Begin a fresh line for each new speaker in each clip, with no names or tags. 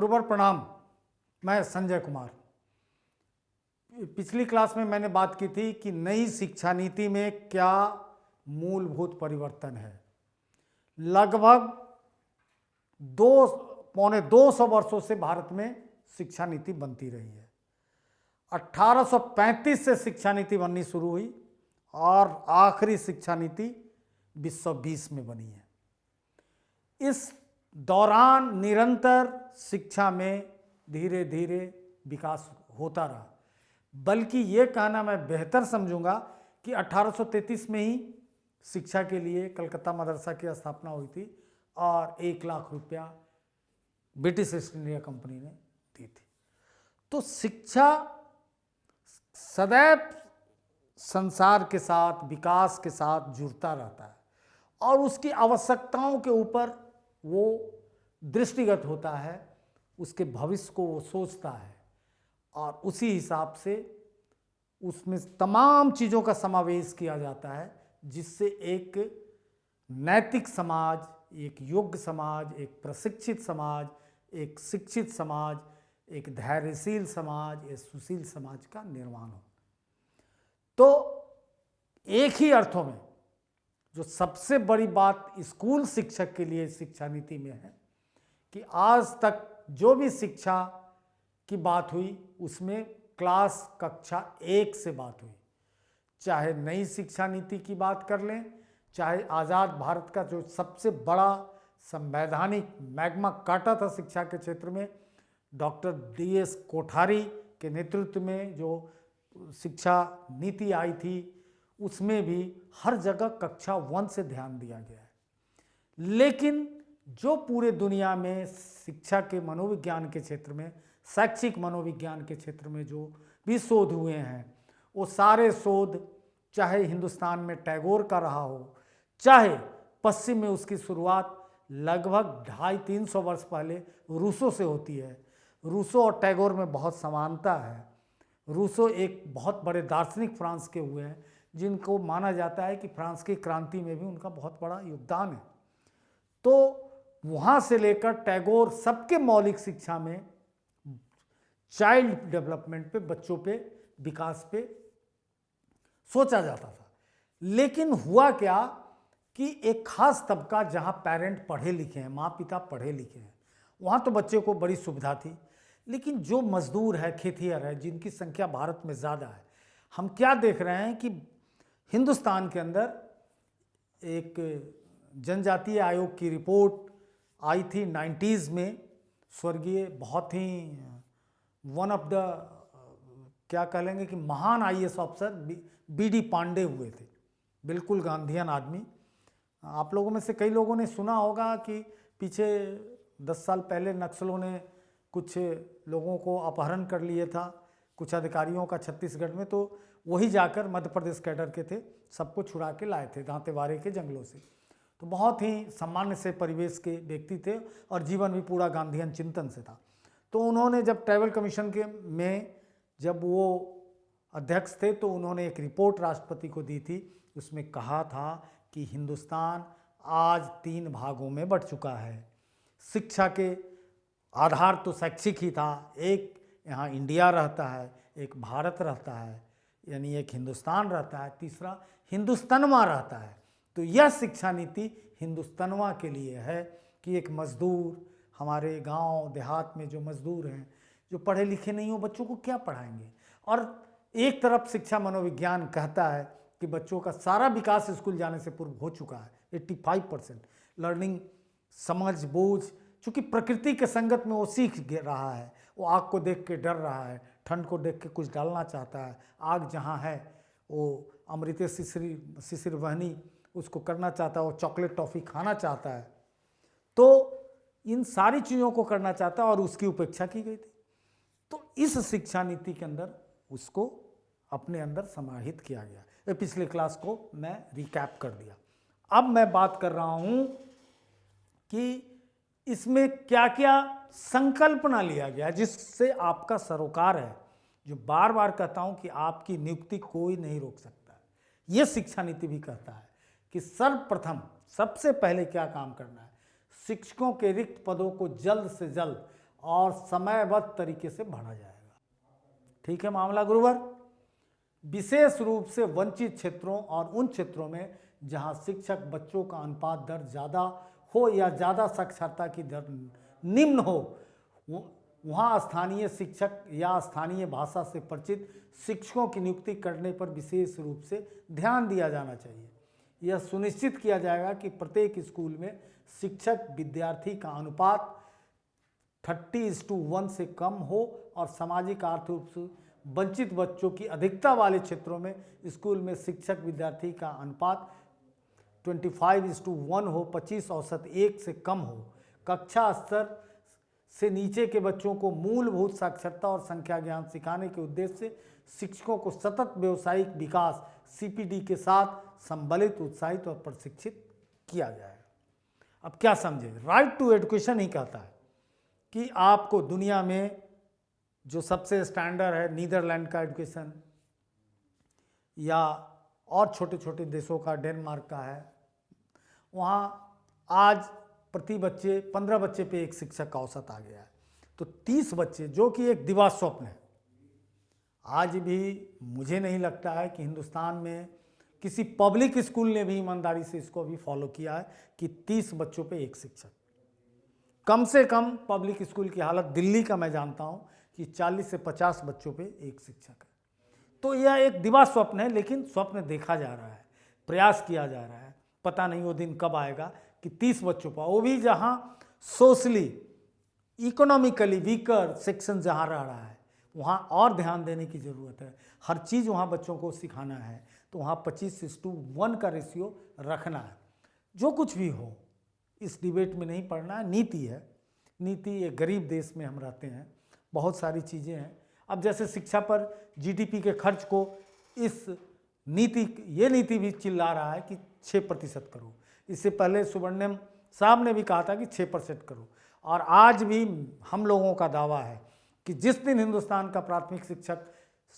गुरुवर प्रणाम। मैं संजय कुमार। पिछली क्लास में मैंने बात की थी कि नई शिक्षा नीति में क्या मूलभूत परिवर्तन है। लगभग 200 वर्षों से भारत में शिक्षा नीति बनती रही है। 1835 से शिक्षा नीति बननी शुरू हुई और आखिरी शिक्षा नीति 2020 में बनी है। इस दौरान निरंतर शिक्षा में धीरे धीरे विकास होता रहा, बल्कि ये कहना मैं बेहतर समझूंगा कि 1833 में ही शिक्षा के लिए कलकत्ता मदरसा की स्थापना हुई थी और 1 लाख रुपया ब्रिटिश ईस्ट इंडिया कंपनी ने दी थी। तो शिक्षा सदैव संसार के साथ, विकास के साथ जुड़ता रहता है और उसकी आवश्यकताओं के ऊपर वो दृष्टिगत होता है, उसके भविष्य को वो सोचता है और उसी हिसाब से उसमें तमाम चीज़ों का समावेश किया जाता है, जिससे एक नैतिक समाज, एक योग्य समाज, एक प्रशिक्षित समाज, एक शिक्षित समाज, एक धैर्यशील समाज, एक सुशील समाज का निर्माण हो। तो एक ही अर्थों में जो सबसे बड़ी बात स्कूल शिक्षक के लिए शिक्षा नीति में है कि आज तक जो भी शिक्षा की बात हुई उसमें क्लास कक्षा 1 से बात हुई। चाहे नई शिक्षा नीति की बात कर लें, चाहे आज़ाद भारत का जो सबसे बड़ा संवैधानिक मैग्मा काटा था शिक्षा के क्षेत्र में, डॉक्टर DS कोठारी के नेतृत्व में जो शिक्षा नीति आई थी, उसमें भी हर जगह कक्षा 1 से ध्यान दिया गया है। लेकिन जो पूरे दुनिया में शिक्षा के मनोविज्ञान के क्षेत्र में, शैक्षिक मनोविज्ञान के क्षेत्र में जो भी शोध हुए हैं, वो सारे शोध चाहे हिंदुस्तान में टैगोर का रहा हो, चाहे पश्चिम में उसकी शुरुआत लगभग 250-300 वर्ष पहले रूसो से होती है। रूसो और टैगोर में बहुत समानता है। रूसो एक बहुत बड़े दार्शनिक फ्रांस के हुए हैं, जिनको माना जाता है कि फ्रांस की क्रांति में भी उनका बहुत बड़ा योगदान है। तो वहाँ से लेकर टैगोर सबके मौलिक शिक्षा में चाइल्ड डेवलपमेंट पे, बच्चों पे, विकास पे सोचा जाता था। लेकिन हुआ क्या कि एक खास तबका जहाँ पेरेंट पढ़े लिखे हैं, माँ पिता पढ़े लिखे हैं, वहाँ तो बच्चे को बड़ी सुविधा थी। लेकिन जो मजदूर है, खेतिहर है, जिनकी संख्या भारत में ज़्यादा है, हम क्या देख रहे हैं कि हिंदुस्तान के अंदर एक जनजातीय आयोग की रिपोर्ट आई थी 90s में। स्वर्गीय बहुत ही वन ऑफ द क्या कह लेंगे कि महान IAS ऑफिसर BD पांडे हुए थे, बिल्कुल गांधीयन आदमी। आप लोगों में से कई लोगों ने सुना होगा कि पीछे 10 साल पहले नक्सलों ने कुछ लोगों को अपहरण कर लिए था, कुछ अधिकारियों का छत्तीसगढ़ में। तो वही जाकर मध्य प्रदेश कैडर के थे, सबको छुड़ा के लाए थे दांतेवाड़े के जंगलों से। तो बहुत ही सामान्य से परिवेश के व्यक्ति थे और जीवन भी पूरा गांधीयन चिंतन से था। तो उन्होंने जब ट्राइबल कमीशन के में जब वो अध्यक्ष थे, तो उन्होंने एक रिपोर्ट राष्ट्रपति को दी थी। उसमें कहा था कि हिंदुस्तान आज 3 भागों में बंट चुका है। शिक्षा के आधार तो शैक्षिक ही था, एक यहाँ इंडिया रहता है, एक भारत रहता है, यानी एक हिंदुस्तान रहता है, तीसरा हिंदुस्तानवा रहता है। तो यह शिक्षा नीति हिंदुस्तानवा के लिए है कि एक मजदूर, हमारे गांव देहात में जो मजदूर हैं, जो पढ़े लिखे नहीं हो, बच्चों को क्या पढ़ाएंगे। और एक तरफ शिक्षा मनोविज्ञान कहता है कि बच्चों का सारा विकास स्कूल जाने से पूर्व हो चुका है, 85% लर्निंग, समझ बूझ, चूँकि प्रकृति के संगत में वो सीख रहा है। वो आग को देख के डर रहा है, ठंड को देख के कुछ डालना चाहता है, आग जहाँ है वो अमृत शिशिर वहनी उसको करना चाहता है, वो चॉकलेट टॉफ़ी खाना चाहता है। तो इन सारी चीज़ों को करना चाहता है और उसकी उपेक्षा की गई थी। तो इस शिक्षा नीति के अंदर उसको अपने अंदर समाहित किया गया। ये पिछले क्लास को मैं रिकैप कर दिया। अब मैं बात कर रहा हूँ कि इसमें क्या क्या संकल्पना लिया गया जिससे आपका सरोकार है, जो बार बार कहता हूँ कि आपकी नियुक्ति कोई नहीं रोक सकता। ये शिक्षा नीति भी कहता है कि सर्वप्रथम सबसे पहले क्या काम करना है, शिक्षकों के रिक्त पदों को जल्द से जल्द और समयबद्ध तरीके से भरा जाएगा। ठीक है मामला गुरुवर। विशेष रूप से वंचित क्षेत्रों और उन क्षेत्रों में जहां शिक्षक बच्चों का अनुपात दर ज़्यादा हो या ज़्यादा साक्षरता की दर निम्न हो, वहाँ स्थानीय शिक्षक या स्थानीय भाषा से परिचित शिक्षकों की नियुक्ति करने पर विशेष रूप से ध्यान दिया जाना चाहिए। यह सुनिश्चित किया जाएगा कि प्रत्येक स्कूल में शिक्षक विद्यार्थी का अनुपात 30:1 से कम हो और सामाजिक आर्थिक रूप से वंचित बच्चों की अधिकता वाले क्षेत्रों में स्कूल में शिक्षक विद्यार्थी का अनुपात 25:1 हो, 25 औसत 1 से कम हो। कक्षा स्तर से नीचे के बच्चों को मूलभूत साक्षरता और संख्या ज्ञान सिखाने के उद्देश्य से शिक्षकों को सतत व्यावसायिक विकास CPD के साथ संबलित, उत्साहित और प्रशिक्षित किया जाएगा। अब क्या समझे, राइट टू एजुकेशन ही कहता है कि आपको दुनिया में जो सबसे स्टैंडर्ड है, नीदरलैंड का एजुकेशन या और छोटे छोटे देशों का, डेनमार्क का है, वहाँ आज प्रति बच्चे 15 बच्चे पे एक शिक्षक का औसत आ गया है। तो 30 बच्चे, जो कि एक दिवा स्वप्न है। आज भी मुझे नहीं लगता है कि हिंदुस्तान में किसी पब्लिक स्कूल ने भी ईमानदारी से इसको भी फॉलो किया है कि 30 बच्चों पे एक शिक्षक। कम से कम पब्लिक स्कूल की हालत दिल्ली का मैं जानता हूँ कि 40 से 50 बच्चों पे एक शिक्षक है। तो यह एक दिवा स्वप्न है, लेकिन स्वप्न देखा जा रहा है, प्रयास किया जा रहा है। पता नहीं वो दिन कब आएगा कि 30 बच्चों पर, वो भी जहाँ सोशली इकोनॉमिकली वीकर सेक्शन जहाँ रह रहा है वहाँ और ध्यान देने की ज़रूरत है। हर चीज़ वहाँ बच्चों को सिखाना है, तो वहाँ 25:1 का रेशियो रखना है। जो कुछ भी हो इस डिबेट में नहीं पढ़ना है, नीति है। नीति, एक गरीब देश में हम रहते हैं, बहुत सारी चीज़ें हैं। अब जैसे शिक्षा पर GDP के खर्च को इस ये नीति भी चिल्ला रहा है कि 6% करो। इससे पहले सुब्रमण्यम साहब ने भी कहा था कि 6% करो। और आज भी हम लोगों का दावा है कि जिस दिन हिंदुस्तान का प्राथमिक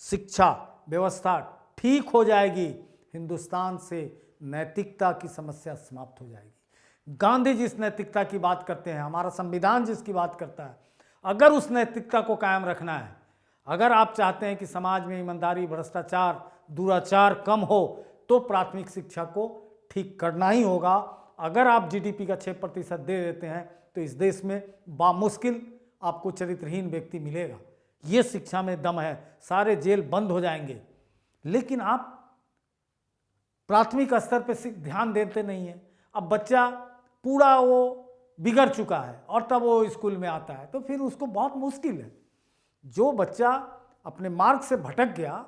शिक्षा व्यवस्था ठीक हो जाएगी, हिंदुस्तान से नैतिकता की समस्या समाप्त हो जाएगी। गांधी जिस नैतिकता की बात करते हैं, हमारा संविधान जिसकी बात करता है, अगर उस नैतिकता को कायम रखना है, अगर आप चाहते हैं कि समाज में ईमानदारी, भ्रष्टाचार, दुराचार कम हो, तो प्राथमिक शिक्षा को ठीक करना ही होगा। अगर आप GDP का 6% दे देते हैं तो इस देश में बामुश्किल आपको चरित्रहीन व्यक्ति मिलेगा। ये शिक्षा में दम है, सारे जेल बंद हो जाएंगे। लेकिन आप प्राथमिक स्तर पे ध्यान देते नहीं हैं। अब बच्चा पूरा वो बिगड़ चुका है और तब वो स्कूल में आता है, तो फिर उसको बहुत मुश्किल है। जो बच्चा अपने मार्ग से भटक गया,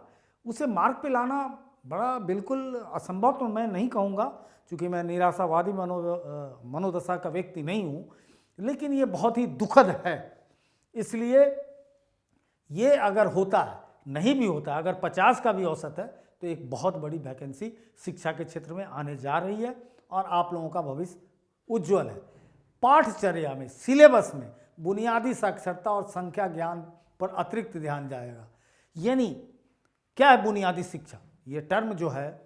उसे मार्ग पे लाना बड़ा बिल्कुल असंभव तो मैं नहीं कहूँगा, क्योंकि मैं निराशावादी मनोदशा का व्यक्ति नहीं हूँ, लेकिन ये बहुत ही दुखद है। इसलिए ये अगर होता है, नहीं भी होता, अगर 50 का भी औसत है, तो एक बहुत बड़ी वैकेंसी शिक्षा के क्षेत्र में आने जा रही है और आप लोगों का भविष्य उज्जवल है। पाठचर्या में, सिलेबस में बुनियादी साक्षरता और संख्या ज्ञान पर अतिरिक्त ध्यान जाएगा। यानी क्या है बुनियादी शिक्षा? ये टर्म जो है,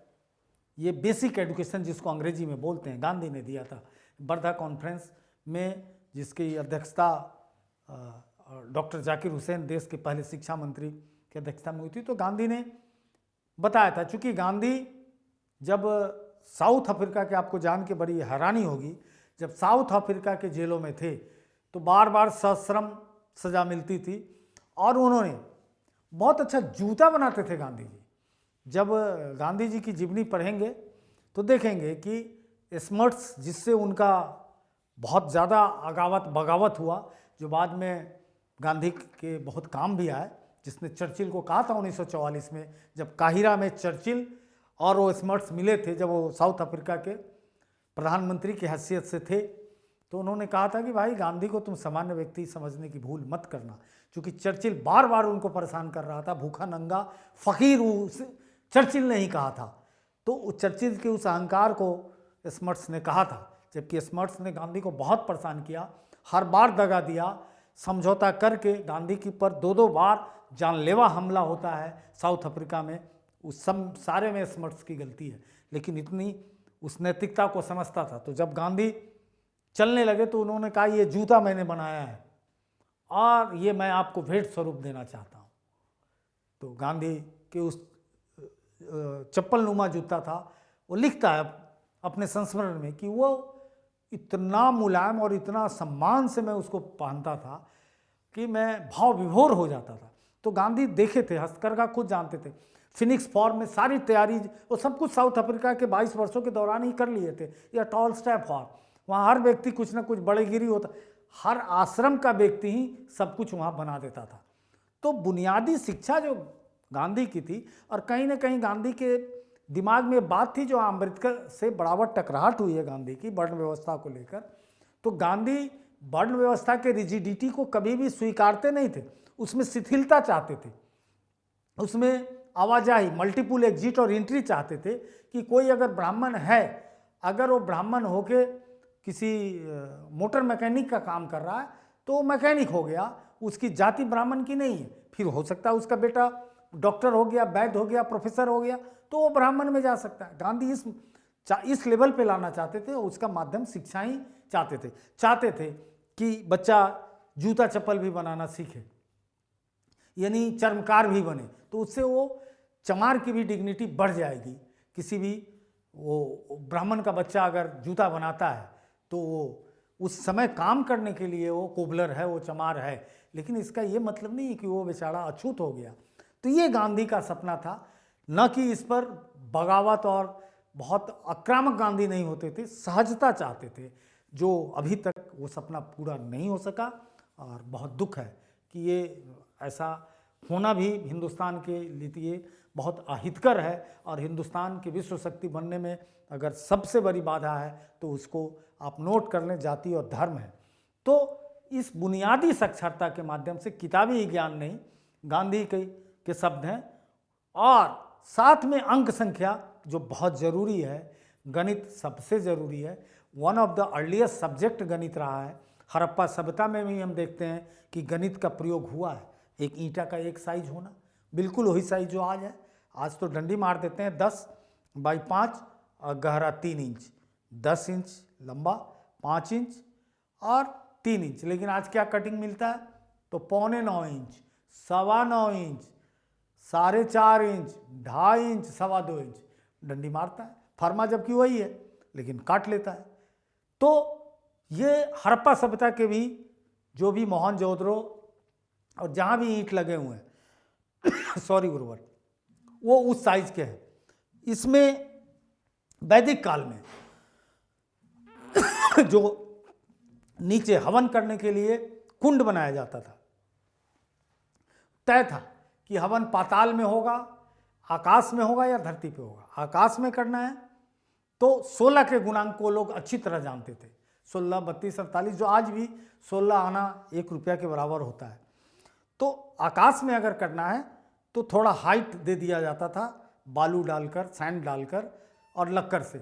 ये बेसिक एजुकेशन जिसको अंग्रेजी में बोलते हैं, गांधी ने दिया था वर्धा कॉन्फ्रेंस में, जिसकी अध्यक्षता डॉक्टर जाकिर हुसैन, देश के पहले शिक्षा मंत्री की अध्यक्षता में हुई थी। तो गांधी ने बताया था, चूँकि गांधी जब साउथ अफ्रीका के, आपको जान के बड़ी हैरानी होगी, जब साउथ अफ्रीका के जेलों में थे तो बार बार सश्रम सज़ा मिलती थी और उन्होंने बहुत अच्छा जूता बनाते थे गांधी जी। जब गांधी जी की जीवनी पढ़ेंगे तो देखेंगे कि स्मर्ट्स, जिससे उनका बहुत ज़्यादा बगावत हुआ, जो बाद में गांधी के बहुत काम भी आए, जिसने चर्चिल को कहा था 1944 में, जब काहिरा में चर्चिल और वो स्मर्ट्स मिले थे, जब वो साउथ अफ्रीका के प्रधानमंत्री की हैसियत से थे, तो उन्होंने कहा था कि भाई गांधी को तुम सामान्य व्यक्ति समझने की भूल मत करना, क्योंकि चर्चिल बार बार उनको परेशान कर रहा था, भूखा नंगा फकीर चर्चिल ने ही कहा था। तो चर्चिल के उस अहंकार को स्मर्ट्स ने कहा था, जबकि स्मर्ट्स ने गांधी को बहुत परेशान किया, हर बार दगा दिया, समझौता करके गांधी की पर 2-2 बार जानलेवा हमला होता है साउथ अफ्रीका में। उस सब सारे में स्मर्ट्स की गलती है, लेकिन इतनी उस नैतिकता को समझता था। तो जब गांधी चलने लगे तो उन्होंने कहा ये जूता मैंने बनाया है और ये मैं आपको भेंट स्वरूप देना चाहता हूँ। तो गांधी के उस चप्पल नुमा जूता था, वो लिखता है अपने संस्मरण में कि वो इतना मुलायम और इतना सम्मान से मैं उसको पहनता था कि मैं भाव विभोर हो जाता था। तो गांधी देखे थे, हस्तकरघा खुद जानते थे, फिनिक्स फॉर्म में सारी तैयारी वो सब कुछ साउथ अफ्रीका के 22 वर्षों के दौरान ही कर लिए थे, या टॉलस्टॉय फॉर्म, वहाँ हर व्यक्ति कुछ ना कुछ बड़ेगिरी होता, हर आश्रम का व्यक्ति ही सब कुछ वहाँ बना देता था। तो बुनियादी शिक्षा जो गांधी की थी, और कहीं ना कहीं गांधी के दिमाग में बात थी जो अम्बेडकर से बराबर टकराहट हुई है गांधी की वर्ण व्यवस्था को लेकर। तो गांधी वर्ण व्यवस्था के रिजिडिटी को कभी भी स्वीकारते नहीं थे, उसमें शिथिलता चाहते थे, उसमें आवाजाही, मल्टीपुल एग्जिट और एंट्री चाहते थे कि कोई अगर ब्राह्मण है, अगर वो ब्राह्मण होके किसी मोटर मैकेनिक का काम कर रहा है तो वो मैकेनिक हो गया, उसकी जाति ब्राह्मण की नहीं है। फिर हो सकता है उसका बेटा डॉक्टर हो गया, वैद्य हो गया, प्रोफेसर हो गया, तो वो ब्राह्मण में जा सकता है। गांधी इस लेवल पे लाना चाहते थे, उसका माध्यम शिक्षा ही चाहते थे कि बच्चा जूता चप्पल भी बनाना सीखे, यानी चर्मकार भी बने, तो उससे वो चमार की भी डिग्निटी बढ़ जाएगी। किसी भी वो ब्राह्मण का बच्चा अगर जूता बनाता है तो वो उस समय काम करने के लिए वो कोबलर है, वो चमार है, लेकिन इसका ये मतलब नहीं है कि वो बेचारा अछूत हो गया। तो ये गांधी का सपना था, न कि इस पर बगावत और बहुत आक्रामक गांधी नहीं होते थे, सहजता चाहते थे, जो अभी तक वो सपना पूरा नहीं हो सका। और बहुत दुख है कि ये ऐसा होना भी हिंदुस्तान के लिए बहुत अहितकर है, और हिंदुस्तान की विश्व शक्ति बनने में अगर सबसे बड़ी बाधा है तो उसको आप नोट कर लें, जाति और धर्म है। तो इस बुनियादी साक्षरता के माध्यम से किताबी ज्ञान नहीं, गांधी के शब्द हैं, और साथ में अंक संख्या जो बहुत ज़रूरी है, गणित सबसे ज़रूरी है। One of the earliest subject गणित रहा है। हड़प्पा सभ्यता में भी हम देखते हैं कि गणित का प्रयोग हुआ है, एक ईंटा का एक साइज होना, बिल्कुल वही साइज जो आज है। आज तो डंडी मार देते हैं 10x5 और गहरा 3 इंच, 10 इंच लंबा, 5 इंच और 3 इंच, लेकिन आज क्या कटिंग मिलता है तो 8.25 inch, 9.25 inch, 4.5 inch, 2.5 inch, 2.25 inch डंडी मारता है। फर्मा जबकि वही है लेकिन काट लेता है। तो ये हड़प्पा सभ्यता के भी जो भी मोहनजोदड़ो और जहाँ भी ईंट लगे हुए हैं सॉरी गुरुवर, वो उस साइज के हैं। इसमें वैदिक काल में जो नीचे हवन करने के लिए कुंड बनाया जाता था, तय था कि हवन पाताल में होगा, आकाश में होगा या धरती पे होगा। आकाश में करना है तो 16 के गुणांक को लोग अच्छी तरह जानते थे, 16, 32, 48, जो आज भी 16 आना 1 रुपया के बराबर होता है। तो आकाश में अगर करना है तो थोड़ा हाइट दे दिया जाता था, बालू डालकर, सैंड डालकर और लक्कर से।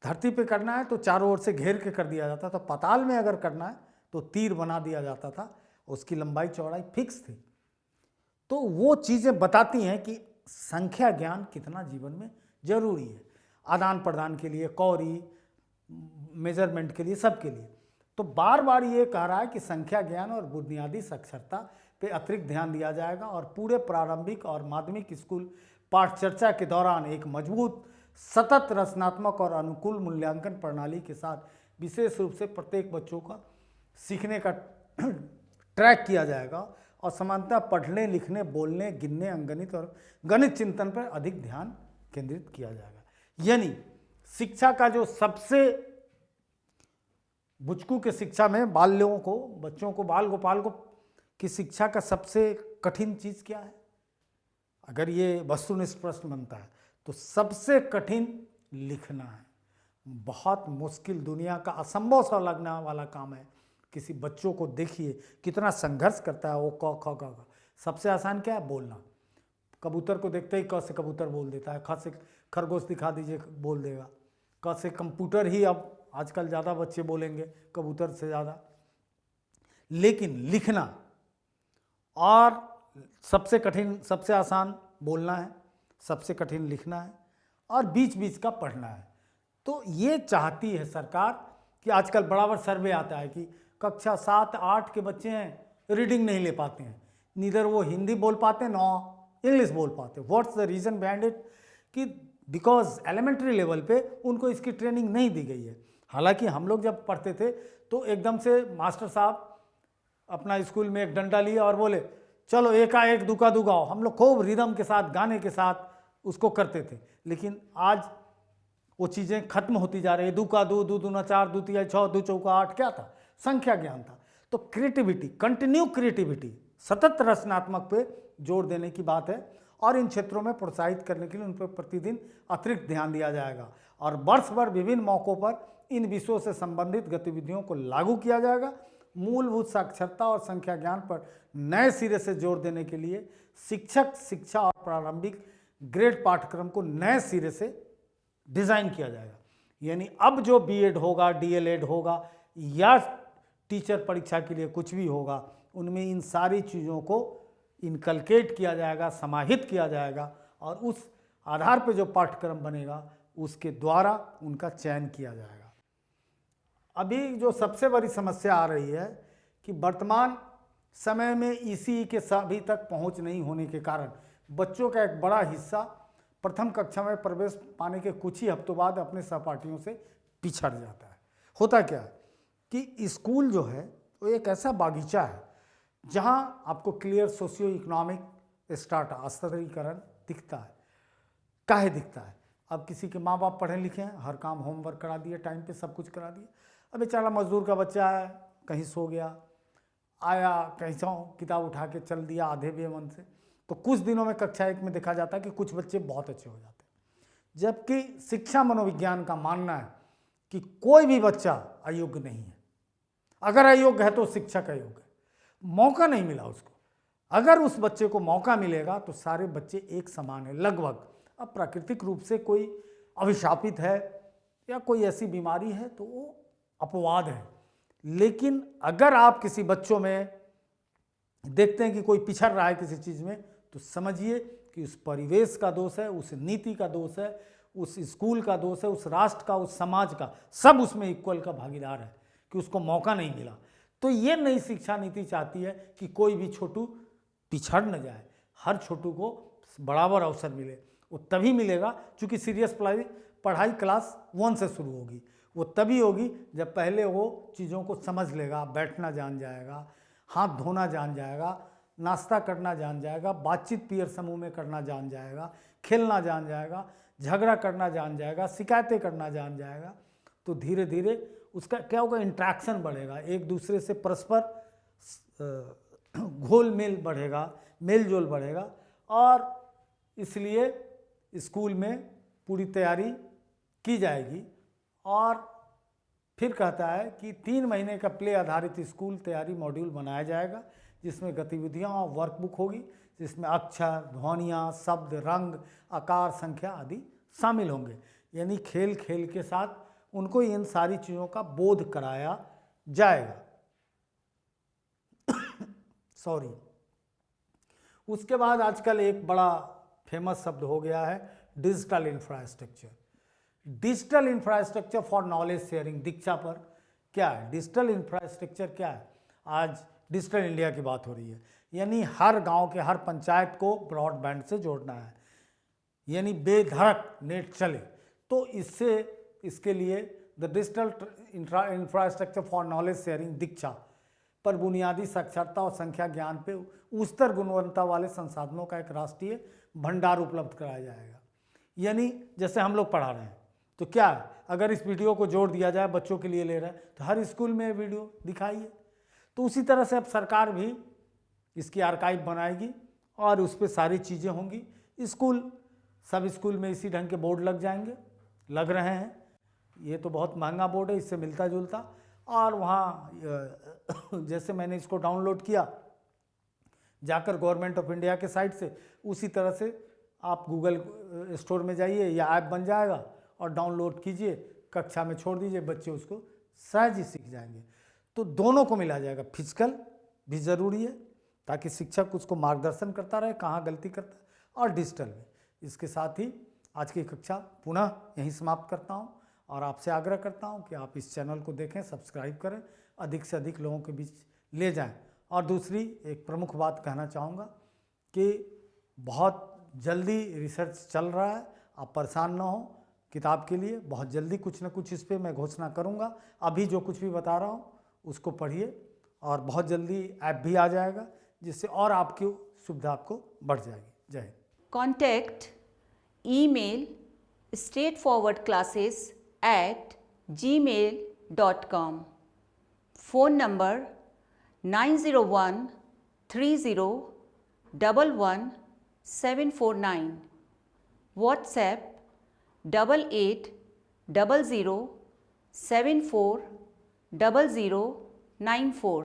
धरती पे करना है तो चारों ओर से घेर के कर दिया जाता था। पाताल में अगर करना है तो तीर बना दिया जाता था, उसकी लंबाई चौड़ाई फिक्स थी। तो वो चीज़ें बताती हैं कि संख्या ज्ञान कितना जीवन में जरूरी है, आदान प्रदान के लिए, कौरी मेजरमेंट के लिए, सब के लिए। तो बार बार ये कह रहा है कि संख्या ज्ञान और बुनियादी साक्षरता पे अतिरिक्त ध्यान दिया जाएगा, और पूरे प्रारंभिक और माध्यमिक स्कूल पाठ चर्चा के दौरान एक मजबूत, सतत, रचनात्मक और अनुकूल मूल्यांकन प्रणाली के साथ विशेष रूप से प्रत्येक बच्चों का सीखने का ट्रैक किया जाएगा, और समानता पढ़ने, लिखने, बोलने, गिनने, अंकगणित और गणित चिंतन पर अधिक ध्यान केंद्रित किया जाएगा। यानी शिक्षा का जो सबसे बुचकू के शिक्षा में बाल्यों को, बच्चों को, बाल गोपाल को की शिक्षा का सबसे कठिन चीज़ क्या है? अगर ये वस्तुनिष्ठ प्रश्न बनता है तो सबसे कठिन लिखना है। बहुत मुश्किल, दुनिया का असंभव सा लगने वाला काम है। किसी बच्चों को देखिए कितना संघर्ष करता है वो, क ख ग घ। सबसे आसान क्या है? बोलना। कबूतर को देखते ही क से कबूतर बोल देता है, ख से खरगोश दिखा दीजिए बोल देगा, क से कंप्यूटर ही अब आजकल ज़्यादा बच्चे बोलेंगे कबूतर से ज़्यादा। लेकिन लिखना और सबसे कठिन, सबसे आसान बोलना है, सबसे कठिन लिखना है, और बीच बीच का पढ़ना है। तो ये चाहती है सरकार कि आजकल बराबर सर्वे आता है कि कक्षा 7, 8 के बच्चे हैं रीडिंग नहीं ले पाते हैं, नीदर वो हिंदी बोल पाते नो इंग्लिश बोल पाते। What's the reason behind it? कि बिकॉज एलिमेंट्री लेवल पे उनको इसकी ट्रेनिंग नहीं दी गई है। हालांकि हम लोग जब पढ़ते थे तो एकदम से मास्टर साहब अपना स्कूल में एक डंडा लिया और बोले चलो एकाएक दुका दू गाओ, हम लोग खूब रिदम के साथ गाने के साथ उसको करते थे। लेकिन आज वो चीज़ें खत्म होती जा रही है। दू का दू, दू दूना चार, दू तिया छः, दू चौका आठ, क्या था? संख्या ज्ञान था। तो क्रिएटिविटी, कंटिन्यू क्रिएटिविटी, सतत रचनात्मक पे जोर देने की बात है और इन क्षेत्रों में प्रोत्साहित करने के लिए उन पर प्रतिदिन अतिरिक्त ध्यान दिया जाएगा और वर्ष भर विभिन्न मौक़ों पर इन विषयों से संबंधित गतिविधियों को लागू किया जाएगा। मूलभूत साक्षरता और संख्या ज्ञान पर नए सिरे से जोर देने के लिए शिक्षक शिक्षा और प्रारंभिक ग्रेड पाठ्यक्रम को नए सिरे से डिज़ाइन किया जाएगा। यानी अब जो बीएड होगा, डीएलएड होगा या टीचर परीक्षा के लिए कुछ भी होगा, उनमें इन सारी चीज़ों को इनकलकेट किया जाएगा, समाहित किया जाएगा और उस आधार पर जो पाठ्यक्रम बनेगा उसके द्वारा उनका चयन किया जाएगा। अभी जो सबसे बड़ी समस्या आ रही है कि वर्तमान समय में ईसीई के सभी तक पहुंच नहीं होने के कारण बच्चों का एक बड़ा हिस्सा प्रथम कक्षा में प्रवेश पाने के कुछ ही हफ्तों बाद अपने सहपाठियों से पिछड़ जाता है। होता क्या है कि स्कूल जो है वो एक ऐसा बागीचा है जहां आपको क्लियर सोशियो इकोनॉमिक स्टार्ट स्तरीकरण दिखता है। काहे दिखता है? अब किसी के माँ बाप पढ़े लिखे हैं, हर काम होमवर्क करा दिए, टाइम पे सब कुछ करा दिए। अब बेचारा मजदूर का बच्चा है, कहीं सो गया, आया कहीं से किताब उठा के चल दिया आधे बेमन से, तो कुछ दिनों में कक्षा 1 में देखा जाता है कि कुछ बच्चे बहुत अच्छे हो जाते हैं। जबकि शिक्षा मनोविज्ञान का मानना है कि कोई भी बच्चा अयोग्य नहीं है। अगर अयोग्य है तो शिक्षक अयोग्य है, मौका नहीं मिला उसको। अगर उस बच्चे को मौका मिलेगा तो सारे बच्चे एक समान है लगभग। अब प्राकृतिक रूप से कोई अभिशापित है या कोई ऐसी बीमारी है तो वो अपवाद है। लेकिन अगर आप किसी बच्चों में देखते हैं कि कोई पिछड़ रहा है किसी चीज़ में, तो समझिए कि उस परिवेश का दोष है, उस नीति का दोष है, उस स्कूल का दोष है, उस राष्ट्र का, उस समाज का, सब उसमें इक्वल का भागीदार है कि उसको मौका नहीं मिला। तो ये नई शिक्षा नीति चाहती है कि कोई भी छोटू पिछड़ न जाए, हर छोटू को बराबर अवसर मिले। वो तभी मिलेगा क्योंकि सीरियस पढ़ाई क्लास 1 से शुरू होगी। वो तभी होगी जब पहले वो चीज़ों को समझ लेगा, बैठना जान जाएगा, हाथ धोना जान जाएगा, नाश्ता करना जान जाएगा, बातचीत पीयर समूह में करना जान जाएगा, खेलना जान जाएगा, झगड़ा करना जान जाएगा, शिकायतें करना जान जाएगा। तो धीरे धीरे उसका क्या होगा, इंट्रैक्शन बढ़ेगा, एक दूसरे से परस्पर घोल मेल बढ़ेगा, मेल जोल बढ़ेगा। और इसलिए स्कूल में पूरी तैयारी की जाएगी। और फिर कहता है कि 3 महीने का प्ले आधारित स्कूल तैयारी मॉड्यूल बनाया जाएगा जिसमें गतिविधियाँ और वर्कबुक होगी, जिसमें अक्षर, ध्वनियाँ, शब्द, रंग, आकार, संख्या आदि शामिल होंगे। यानी खेल खेल के साथ उनको इन सारी चीज़ों का बोध कराया जाएगा। सॉरी। उसके बाद आजकल एक बड़ा फेमस शब्द हो गया है digital infrastructure. Digital infrastructure for knowledge sharing. Diksha पर क्या है डिजिटल इंफ्रास्ट्रक्चर? क्या है? आज डिजिटल इंडिया की बात हो रही है, यानी हर गांव के हर पंचायत को ब्रॉडबैंड से जोड़ना है, यानी बेधड़क नेट चले। तो इसके लिए the digital infrastructure for knowledge sharing Diksha पर बुनियादी साक्षरता और संख्या ज्ञान पे उच्चतर गुणवत्ता वाले संसाधनों का एक राष्ट्रीय भंडार उपलब्ध कराया जाएगा। यानी जैसे हम लोग पढ़ा रहे हैं तो क्या है, अगर इस वीडियो को जोड़ दिया जाए, बच्चों के लिए ले रहे हैं तो हर स्कूल में वीडियो दिखाइए। तो उसी तरह से अब सरकार भी इसकी आर्काइव बनाएगी और उस पर सारी चीज़ें होंगी। सब स्कूल में इसी ढंग के बोर्ड लग जाएंगे, लग रहे हैं। ये तो बहुत महंगा बोर्ड है, इससे मिलता जुलता। और वहाँ जैसे मैंने इसको डाउनलोड किया जाकर गवर्नमेंट ऑफ इंडिया के साइट से, उसी तरह से आप गूगल स्टोर में जाइए या ऐप बन जाएगा और डाउनलोड कीजिए, कक्षा में छोड़ दीजिए, बच्चे उसको सहज ही सीख जाएंगे। तो दोनों को मिला जाएगा। फिजिकल भी ज़रूरी है ताकि शिक्षक उसको मार्गदर्शन करता रहे कहाँ गलती करता है, और डिजिटल भी। इसके साथ ही आज की कक्षा पुनः यहीं समाप्त करता हूँ और आपसे आग्रह करता हूँ कि आप इस चैनल को देखें, सब्सक्राइब करें, अधिक से अधिक लोगों के बीच ले जाएं और दूसरी एक प्रमुख बात कहना चाहूँगा कि बहुत जल्दी रिसर्च चल रहा है, आप परेशान ना हो किताब के लिए, बहुत जल्दी कुछ ना कुछ इस पे मैं घोषणा करूँगा। अभी जो कुछ भी बता रहा हूँ उसको पढ़िए और बहुत जल्दी ऐप भी आ जाएगा, जिससे और आपकी सुविधा आपको बढ़ जाएगी। जय Hind.
Contact email straightforwardclasses@gmail.com. Phone number 90130111749. WhatsApp 8800740094.